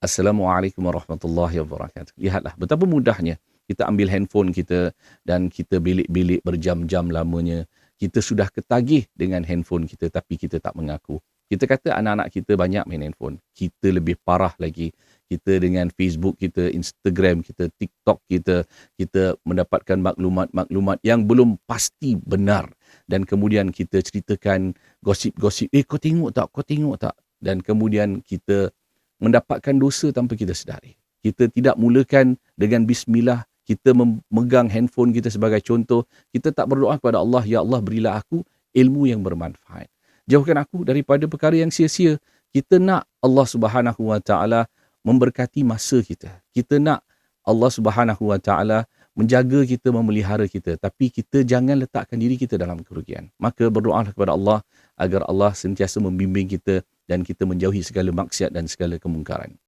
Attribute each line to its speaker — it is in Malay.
Speaker 1: Assalamualaikum warahmatullahi wabarakatuh. Lihatlah betapa mudahnya kita ambil handphone kita dan kita belik-belik berjam-jam lamanya. Kita sudah ketagih dengan handphone kita tapi kita tak mengaku. Kita kata anak-anak kita banyak main handphone. Kita lebih parah lagi. Kita dengan Facebook kita, Instagram kita, TikTok kita, kita mendapatkan maklumat-maklumat yang belum pasti benar. Dan kemudian kita ceritakan gosip-gosip, kau tengok tak, kau tengok tak. Dan kemudian kita mendapatkan dosa tanpa kita sedari. Kita tidak mulakan dengan bismillah, kita memegang handphone kita sebagai contoh, kita tak berdoa kepada Allah, ya Allah berilah aku ilmu yang bermanfaat. Jauhkan aku daripada perkara yang sia-sia. Kita nak Allah Subhanahu Wa Taala memberkati masa kita. Kita nak Allah Subhanahu Wa Taala menjaga kita, memelihara kita. Tapi kita jangan letakkan diri kita dalam kerugian. Maka berdoalah kepada Allah agar Allah sentiasa membimbing kita dan kita menjauhi segala maksiat dan segala kemungkaran.